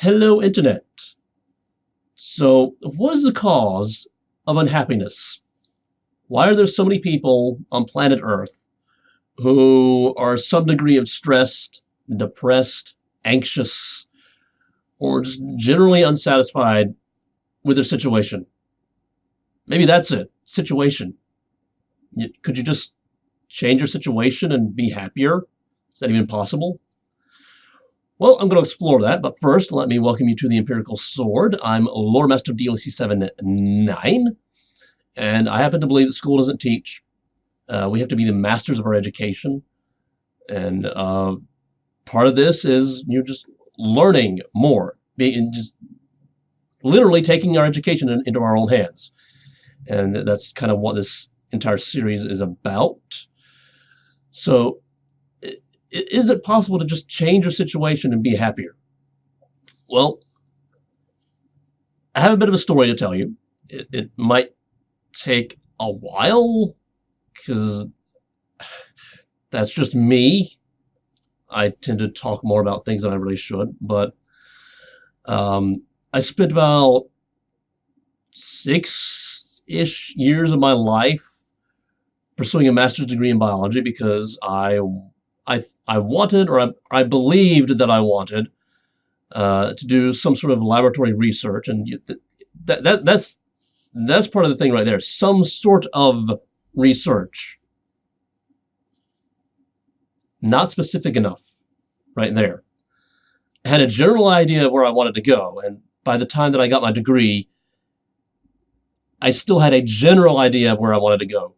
Hello, Internet. So, what is the cause of unhappiness? Why are there so many people on planet Earth who are some degree of stressed, depressed, anxious, or just generally unsatisfied with their situation? Maybe that's it. Situation. Could you just change your situation and be happier? Is that even possible? Well, I'm going to explore that, but first, let me welcome you to the Empirical Sword. I'm Lore Master DLC 79, and I happen to believe that school doesn't teach. We have to be the masters of our education, and part of this is you're just learning more, just literally taking our education into our own hands, and that's kind of what this entire series is about. So, is it possible to just change your situation and be happier? Well, I have a bit of a story to tell you. It might take a while, because that's just me. I tend to talk more about things than I really should, but I spent about 6-ish years of my life pursuing a master's degree in biology because I wanted, or I believed that I wanted, to do some sort of laboratory research, and that's part of the thing right there. Some sort of research, not specific enough, right there. I had a general idea of where I wanted to go, and by the time that I got my degree, I still had a general idea of where I wanted to go.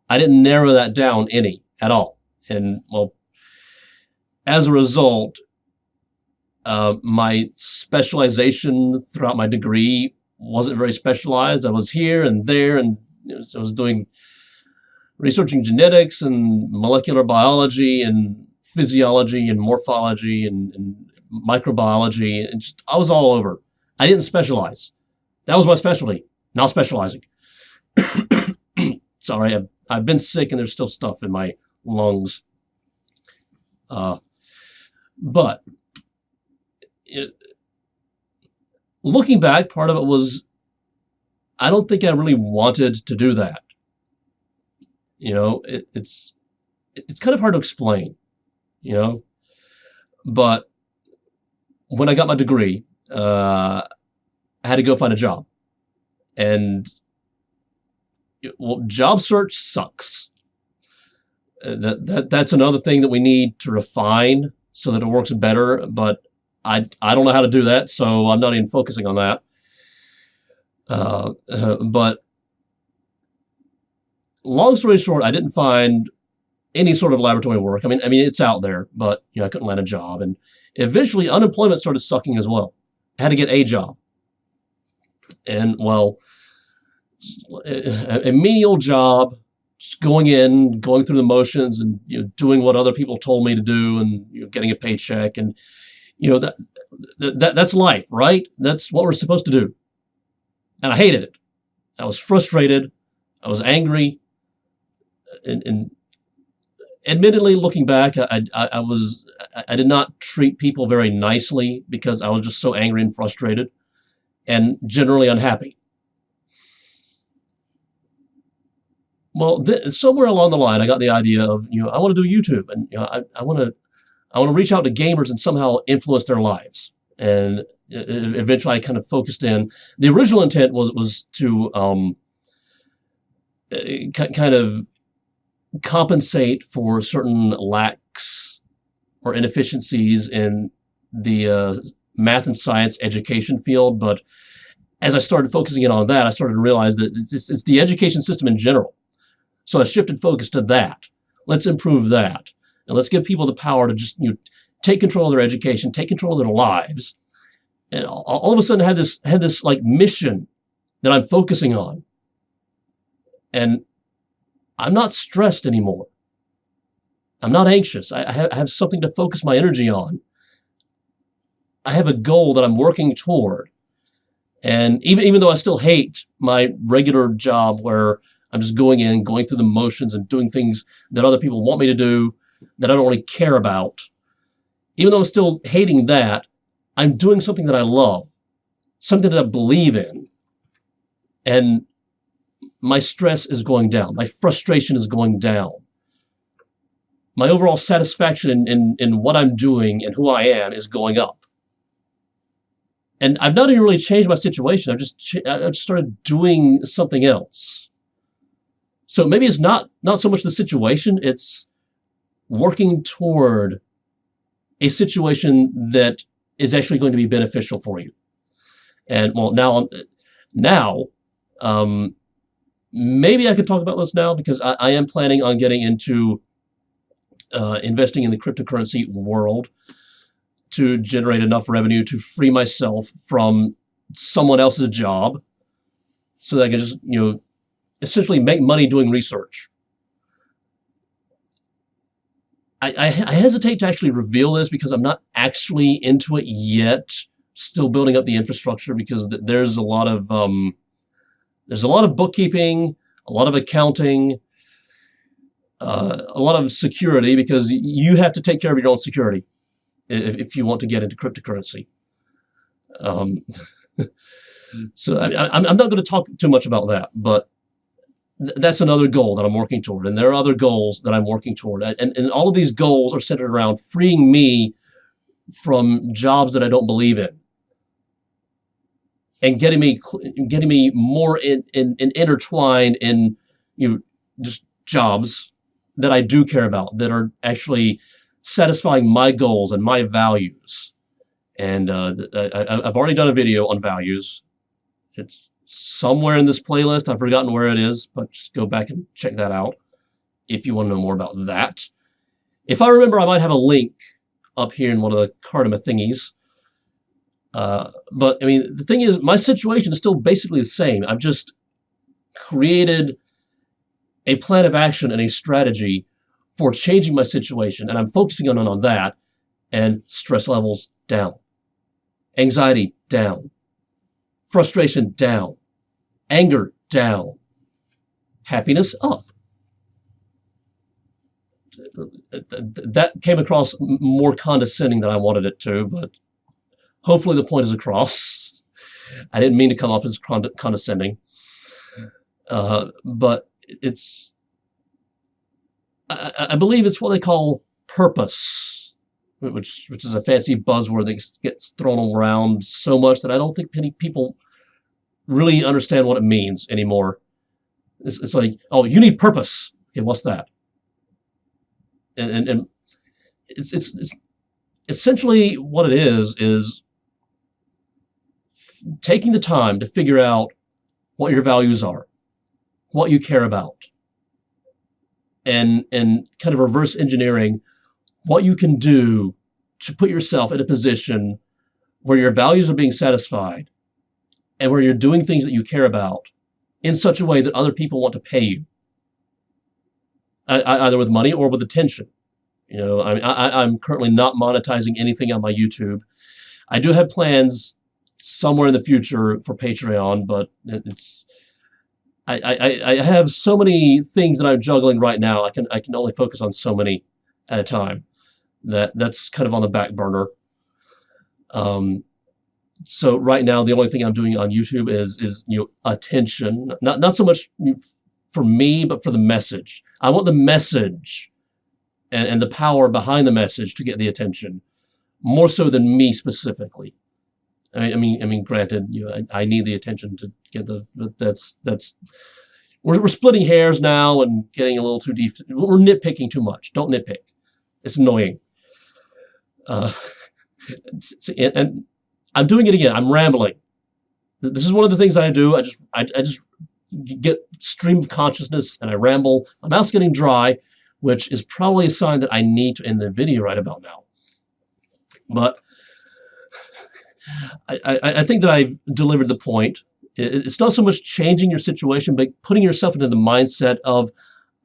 I didn't narrow that down any at all. And, well, as a result, my specialization throughout my degree wasn't very specialized. I was here and there, and so I was doing researching genetics and molecular biology and physiology and morphology and microbiology, and just, I was all over. I didn't specialize. That was my specialty, not specializing. Sorry, I've been sick and there's still stuff in my lungs. But looking back, part of it was I don't think I really wanted to do that. You know, it's kind of hard to explain, you know. But when I got my degree, I had to go find a job, and well, job search sucks. That's another thing that we need to refine so that it works better, but I don't know how to do that, so I'm not even focusing on that. But long story short, I didn't find any sort of laboratory work. I mean, it's out there, but I couldn't land a job, and eventually unemployment started sucking as well. I had to get a job, and well, a menial job. Just going through the motions, and doing what other people told me to do, and getting a paycheck, and that's life, right? That's what we're supposed to do. And I hated it. I was frustrated. I was angry, and admittedly, looking back, I did not treat people very nicely because I was just so angry and frustrated, and generally unhappy. Well, somewhere along the line, I got the idea of, I want to do YouTube, and I want to reach out to gamers and somehow influence their lives. And eventually, I kind of focused in. The original intent was to kind of compensate for certain lacks or inefficiencies in the math and science education field. But as I started focusing in on that, I started to realize that it's the education system in general. So I shifted focus to that. Let's improve that. And let's give people the power to just take control of their education, take control of their lives. And all of a sudden I had this like mission that I'm focusing on. And I'm not stressed anymore. I'm not anxious. I have something to focus my energy on. I have a goal that I'm working toward. And even though I still hate my regular job where I'm just going through the motions and doing things that other people want me to do that I don't really care about. Even though I'm still hating that, I'm doing something that I love, something that I believe in, and my stress is going down. My frustration is going down. My overall satisfaction in what I'm doing and who I am is going up. And I've not even really changed my situation. I've just started doing something else. So maybe it's not so much the situation, it's working toward a situation that is actually going to be beneficial for you. And well, now, maybe I could talk about this now because I am planning on getting into investing in the cryptocurrency world to generate enough revenue to free myself from someone else's job so that I can just, essentially make money doing research. I hesitate to actually reveal this because I'm not actually into it yet. Still building up the infrastructure because there's a lot of bookkeeping, a lot of accounting, a lot of security because you have to take care of your own security if you want to get into cryptocurrency. So I'm not going to talk too much about that, but that's another goal that I'm working toward. And there are other goals that I'm working toward. And all of these goals are centered around freeing me from jobs that I don't believe in and getting me more intertwined in just jobs that I do care about, that are actually satisfying my goals and my values. And I've already done a video on values. It's somewhere in this playlist. I've forgotten where it is, but just go back and check that out if you want to know more about that. If I remember, I might have a link up here in one of the Cardama thingies. But I mean, the thing is, my situation is still basically the same. I've just created a plan of action and a strategy for changing my situation, and I'm focusing on that, and stress levels down, anxiety down, frustration down, anger down, happiness up. That came across more condescending than I wanted it to, but hopefully the point is across. I didn't mean to come off as condescending, but it's, I believe it's what they call purpose, which is a fancy buzzword that gets thrown around so much that I don't think many people really understand what it means anymore. It's like, oh, you need purpose. Okay, what's that? And it's essentially what it is taking the time to figure out what your values are, what you care about, and kind of reverse engineering what you can do to put yourself in a position where your values are being satisfied and where you're doing things that you care about in such a way that other people want to pay you, either with money or with attention. I'm currently not monetizing anything on my YouTube. I do have plans somewhere in the future for Patreon, but I have so many things that I'm juggling right now. I can only focus on so many at a time. That's kind of on the back burner. So right now, the only thing I'm doing on YouTube is attention. Not so much for me, but for the message. I want the message and the power behind the message to get the attention, more so than me specifically. I mean, granted, I need the attention to get we're splitting hairs now and getting a little too deep. We're nitpicking too much. Don't nitpick. It's annoying. And I'm doing it again. I'm rambling. This is one of the things I do. I just get stream of consciousness and I ramble. My mouth's getting dry, which is probably a sign that I need to end the video right about now. But I think that I've delivered the point. It's not so much changing your situation, but putting yourself into the mindset of,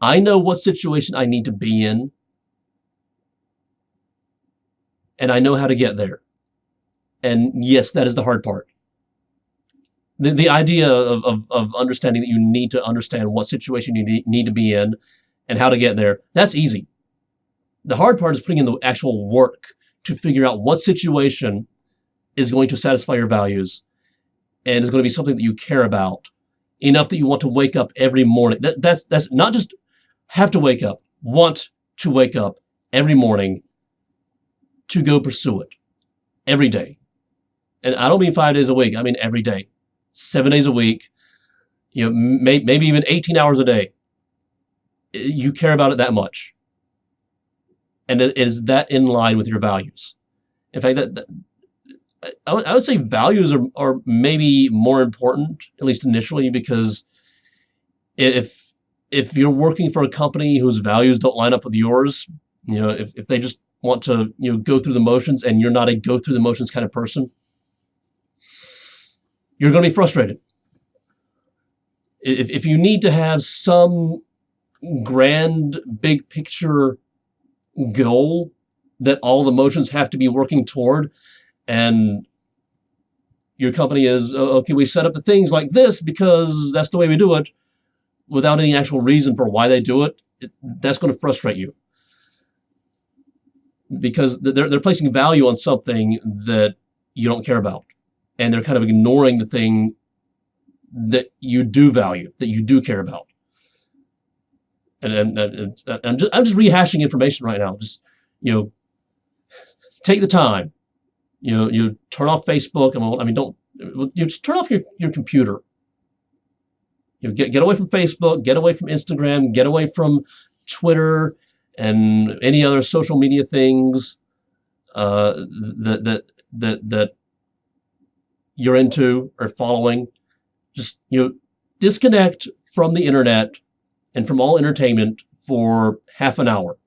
I know what situation I need to be in, and I know how to get there. And yes, that is the hard part. The idea of understanding that you need to understand what situation you need to be in and how to get there, that's easy. The hard part is putting in the actual work to figure out what situation is going to satisfy your values and is going to be something that you care about enough that you want to wake up every morning. That's not just have to wake up, want to wake up every morning to go pursue it every day. And I don't mean 5 days a week. I mean every day, 7 days a week, maybe even 18 hours a day. You care about it that much. And is that in line with your values? In fact, I would say values are maybe more important, at least initially, because if you're working for a company whose values don't line up with yours, if they just want to go through the motions and you're not a go through the motions kind of person, you're going to be frustrated. If you need to have some grand big picture goal that all the motions have to be working toward, and your company is, okay, we set up the things like this because that's the way we do it, without any actual reason for why they do it, that's going to frustrate you. Because they're placing value on something that you don't care about. And they're kind of ignoring the thing that you do value, that you do care about. And I'm just rehashing information right now. Just, take the time. You turn off Facebook. Just turn off your computer. Get away from Facebook, get away from Instagram, get away from Twitter and any other social media things that you're into or following. Just disconnect from the internet and from all entertainment for half an hour,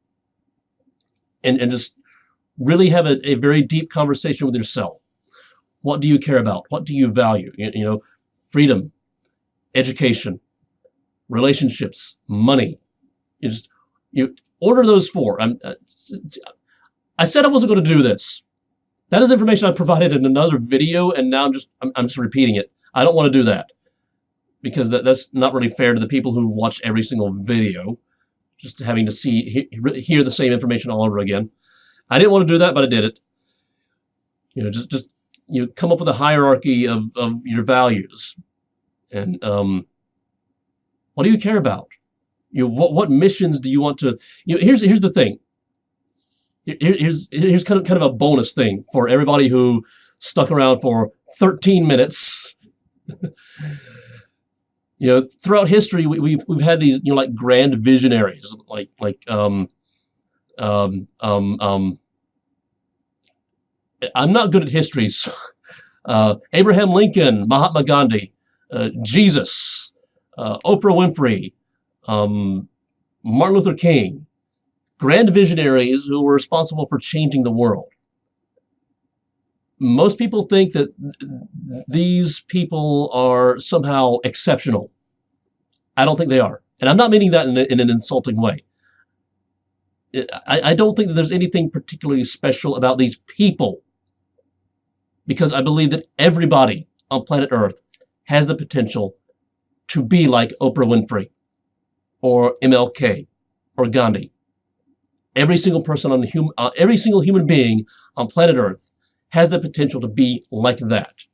and just really have a very deep conversation with yourself. What do you care about? What do you value? Freedom, education, relationships, money. You order those four. I said I wasn't going to do this. That is information I provided in another video, and now I'm just repeating it. I don't want to do that because that's not really fair to the people who watch every single video, just having to hear the same information all over again. I didn't want to do that, but I did it. Just come up with a hierarchy of your values, and what do you care about? What missions do you want to? Here's the thing. Here's kind of a bonus thing for everybody who stuck around for 13 minutes. Throughout history, we've had these like grand visionaries, I'm not good at history. So, Abraham Lincoln, Mahatma Gandhi, Jesus, Oprah Winfrey, Martin Luther King, grand visionaries who were responsible for changing the world. Most people think that these people are somehow exceptional. I don't think they are. And I'm not meaning that in an insulting way. I don't think that there's anything particularly special about these people, because I believe that everybody on planet Earth has the potential to be like Oprah Winfrey or MLK or Gandhi. Every single person every single human being on planet Earth has the potential to be like that.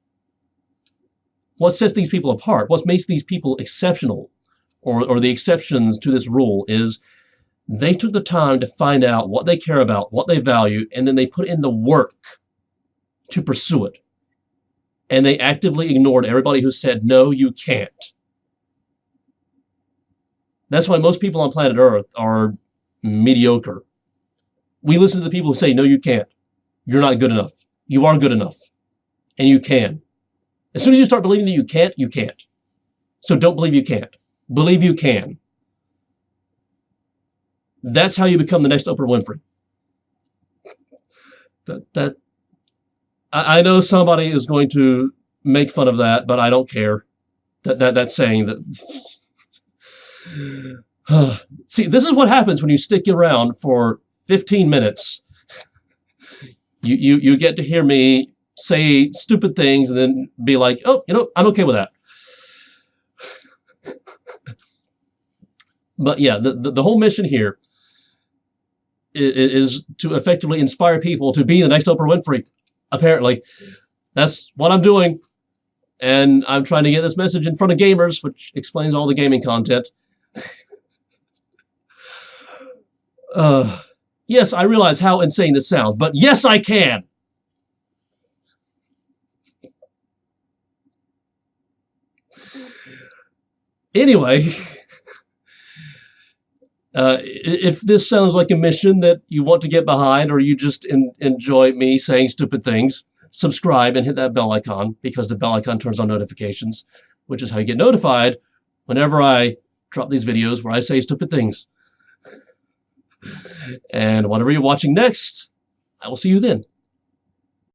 What sets these people apart, what makes these people exceptional, or the exceptions to this rule, is they took the time to find out what they care about, what they value, and then they put in the work to pursue it. And they actively ignored everybody who said, no, you can't. That's why most people on planet Earth are mediocre. We listen to the people who say, no, you can't. You're not good enough. You are good enough. And you can. As soon as you start believing that you can't, you can't. So don't believe you can't. Believe you can. That's how you become the next Oprah Winfrey. I know somebody is going to make fun of that, but I don't care. That's saying that. See, this is what happens when you stick around for 15 minutes. You get to hear me say stupid things and then be like, oh, I'm okay with that. But yeah, the whole mission here is to effectively inspire people to be the next Oprah Winfrey, apparently. That's what I'm doing. And I'm trying to get this message in front of gamers, which explains all the gaming content. Yes, I realize how insane this sounds, but yes, I can. Anyway, if this sounds like a mission that you want to get behind, or you just enjoy me saying stupid things, subscribe and hit that bell icon, because the bell icon turns on notifications, which is how you get notified whenever I drop these videos where I say stupid things. And whatever you're watching next, I will see you then.